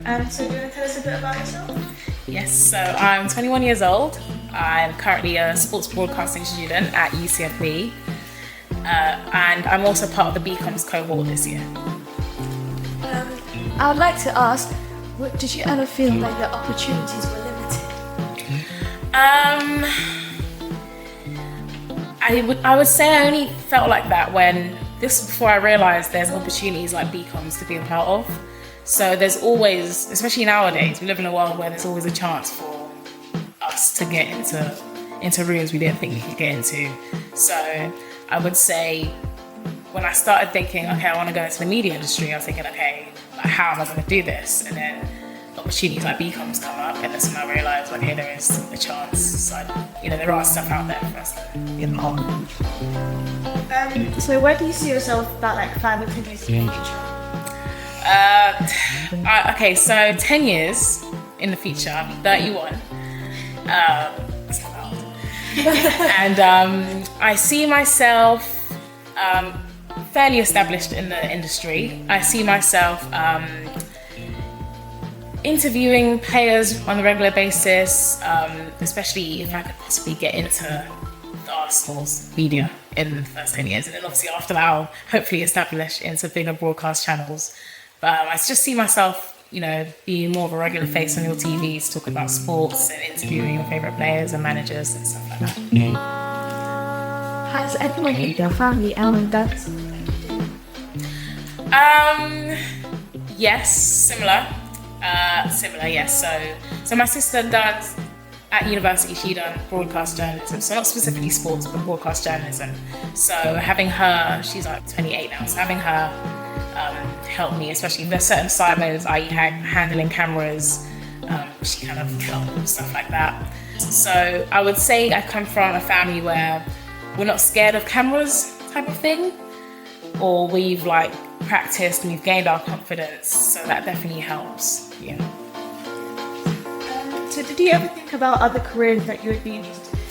So do you want to tell us a bit about yourself? Yes, so I'm 21 years old. I'm currently a sports broadcasting student at UCFB, and I'm also part of the BComs cohort this year. I would like to ask, did you ever feel like your opportunities were limited? I would say I only felt like that when this before I realised there's opportunities like BComs to be a part of. So there's always, especially nowadays, we live in a world where there's always a chance for us to get into rooms we didn't think we could get into. So I would say when I started thinking, okay, I want to go into the media industry, I was thinking, okay, like, how am I going to do this? And then opportunities like BComs come up, and that's when I realised, okay, there is a chance. So, there are stuff out there for us to be involved in. So where do you see yourself about like 5 or 10 years in the future? Okay, so 10 years in the future, I'll be 31. That's not old. And I see myself fairly established in the industry. I see myself interviewing players on a regular basis, especially if I could possibly get into the Arsenal's media in the first 10 years. And then obviously after that, I'll hopefully establish into bigger broadcast channels. But I just see myself, being more of a regular face on your TVs, talking about sports and interviewing your favourite players and managers and stuff like that. Has anyone in your family ever done something? Yes, similar, yes. So my sister does, at university, she done broadcast journalism. So not specifically sports, but broadcast journalism. So having her, she's like 28 now, so having her help me, especially if there's certain assignments, i.e. handling cameras, she kind of helped and stuff like that. So I would say I come from a family where we're not scared of cameras type of thing, or we've like practiced and we've gained our confidence, so that definitely helps. Yeah. So did you ever think about other careers that you would be interested in?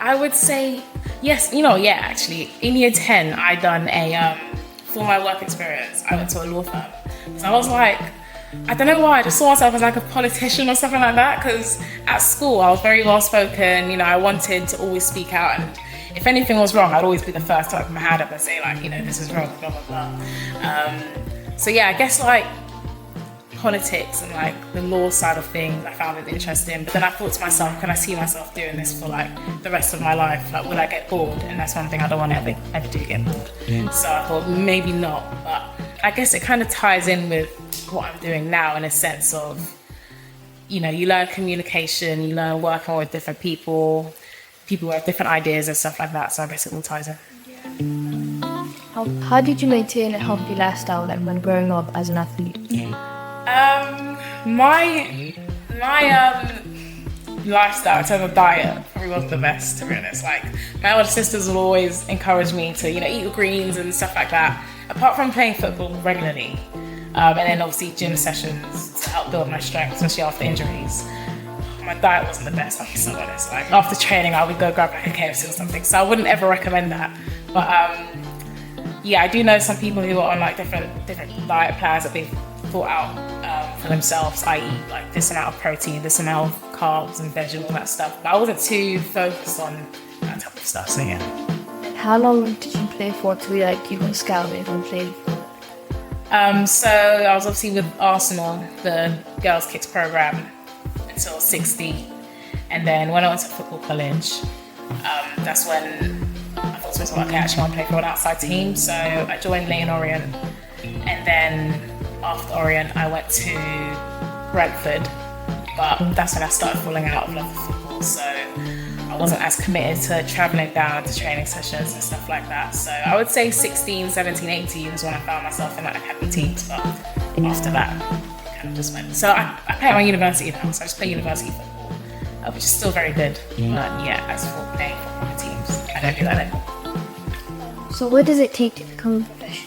I would say yes. Actually, in year 10, I done for my work experience, I went to a law firm. So I was like, I don't know why, I just saw myself as like a politician or something like that, because at school I was very well spoken. I wanted to always speak out, and if anything was wrong, I'd always be the first to open my hand up and say like, this is wrong, blah, blah, blah. So yeah, I guess like politics and like the law side of things I found it interesting, but then I thought to myself, can I see myself doing this for like the rest of my life? Like, will I get bored? And that's one thing I don't want to ever do, get bored. So I thought maybe not, but I guess it kind of ties in with what I'm doing now in a sense of, you learn communication, you learn working with different people who have different ideas and stuff like that, so I guess it all ties in. How did you maintain a healthy lifestyle like when growing up as an athlete? My lifestyle in terms of diet probably wasn't the best, to be honest. Like, my older sisters will always encourage me to, eat your greens and stuff like that. Apart from playing football regularly, and then obviously gym sessions to help build my strength, especially after injuries. My diet wasn't the best, I'll be so honest. Like, after training, I would go grab like a KFC or something. So I wouldn't ever recommend that. But yeah, I do know some people who are on like different diet plans that they've thought out for themselves, i.e. like this amount of protein, this amount of carbs and veg and all that stuff. But I wasn't too focused on that type of stuff, so yeah. How long did you play for to be like you got scouted and played for? So I was obviously with Arsenal, the girls kicks program, until 60. And then when I went to football college, that's when I thought to myself, okay, I actually want to play for an outside team. So I joined Leighton Orient, and then after Orient, I went to Brentford, but that's when I started falling out of love with football. So I wasn't as committed to traveling down to training sessions and stuff like that. So I would say 16, 17, 18 is when I found myself in like academy teams, but after that, it kind of just went. So I play at my university now, so I just play university football, which is still very good. But yeah, as for playing for proper teams, I don't do that anymore. So what does it take to become a professional?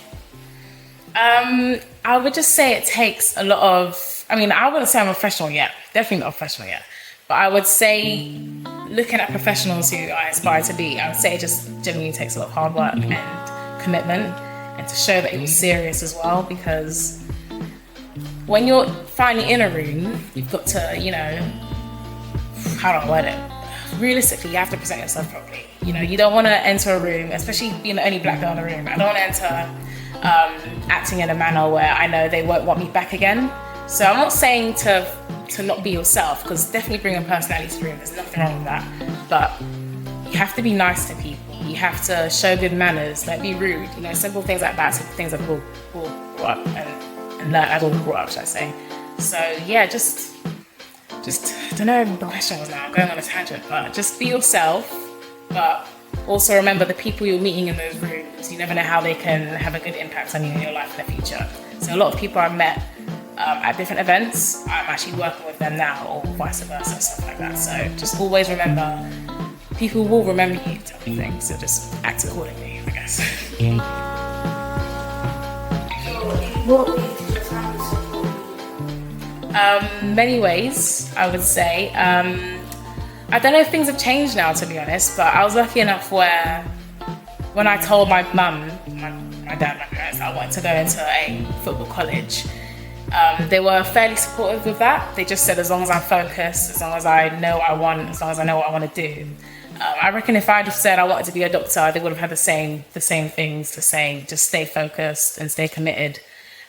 I would just say it takes a lot of, I wouldn't say I'm a professional yet, definitely not a professional yet, but I would say looking at professionals who I aspire to be, I would say it just genuinely takes a lot of hard work and commitment, and to show that it was serious as well, because when you're finally in a room, you've got to, you know, how do I word it? Realistically, you have to present yourself properly. You know, you don't want to enter a room, especially being the only black girl in the room. I don't want to enter acting in a manner where I know they won't want me back again. So I'm not saying to not be yourself, because definitely bring a personality to the room. There's nothing wrong with that. But you have to be nice to people. You have to show good manners. Don't be rude. You know, simple things like that. Simple things that we'll brought up and learn as all brought up, should I say? So yeah, just I don't know the question was now. I'm going on a tangent, but just be yourself. But also remember the people you're meeting in those rooms. You never know how they can have a good impact on you in your life in the future. So a lot of people I've met at different events, I'm actually working with them now, or vice versa, stuff like that. So just always remember, people will remember you type of thing. So just act accordingly, I guess. Many ways, I would say. I don't know if things have changed now, to be honest, but I was lucky enough where when I told my mum, my dad, my parents, that I wanted to go into a football college, they were fairly supportive with that. They just said as long as I'm focused, as long as I know what I want, as long as I know what I want to do. I reckon if I'd have said I wanted to be a doctor, they would have had the same things to say, just stay focused and stay committed.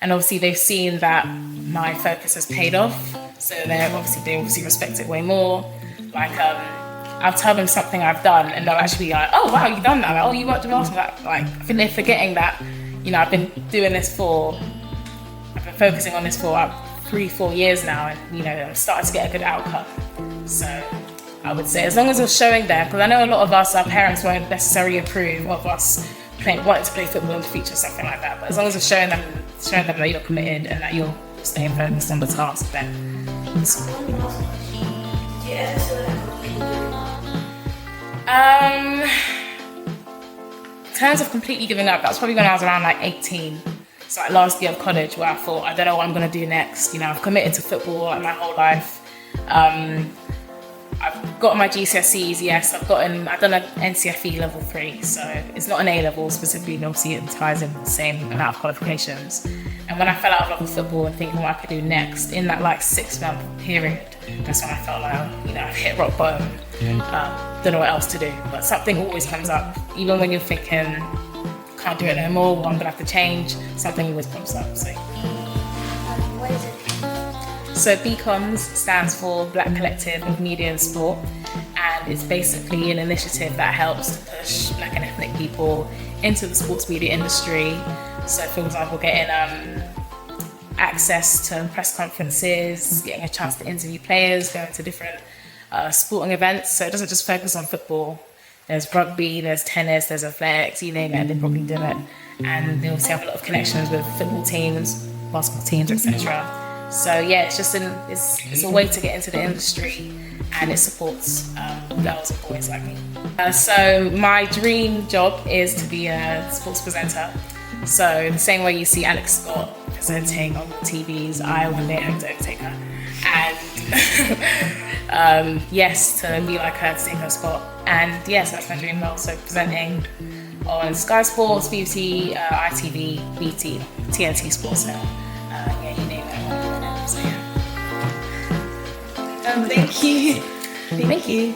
And obviously they've seen that my focus has paid off, so they obviously respect it way more. Like I'll tell them something I've done, and they'll actually be like, "Oh wow, you've done that! Like, oh, you worked with us." Like I think they're forgetting that, you know, I've been focusing on this for 3-4 years now, and you know, I'm starting to get a good outcome. So I would say as long as you're showing them, because I know a lot of us, our parents won't necessarily approve of us wanting to play football in the future, something like that. But as long as you're showing them that you're committed and that you're staying focused on the task, then. In terms of completely giving up, that was probably when I was around like 18. So like last year of college, where I thought, I don't know what I'm gonna do next. You know, I've committed to football like my whole life. I've got my GCSEs, yes. I've done an NCFE level 3, so it's not an A level specifically. Obviously, it ties in the same amount of qualifications. And when I fell out of love with football and thinking what I could do next, in that like 6-month period, that's when I felt like, you know, I've hit rock bottom. Don't know what else to do. But something always comes up, even when you're thinking, can't do it no more, or I'm gonna have to change. Something always pops up. So. What is it? So BCOMS stands for Black Collective of Media and Sport, and it's basically an initiative that helps to push Black and ethnic people into the sports media industry. So for example, getting access to press conferences, getting a chance to interview players, going to different sporting events. So it doesn't just focus on football. There's rugby, there's tennis, there's athletics, you name it, they probably do it. And they also have a lot of connections with football teams, basketball teams, etc. So yeah, it's just it's a way to get into the industry, and it supports girls and boys like me. So my dream job is to be a sports presenter. So the same way you see Alex Scott presenting on TVs, I one day hope to overtake her. And yes, to be like her, to take her spot. And yes, that's my dream role. So presenting on Sky Sports, BBC, ITV, BT, TNT Sports now. Yeah, you name it. So yeah. Thank you. Thank you.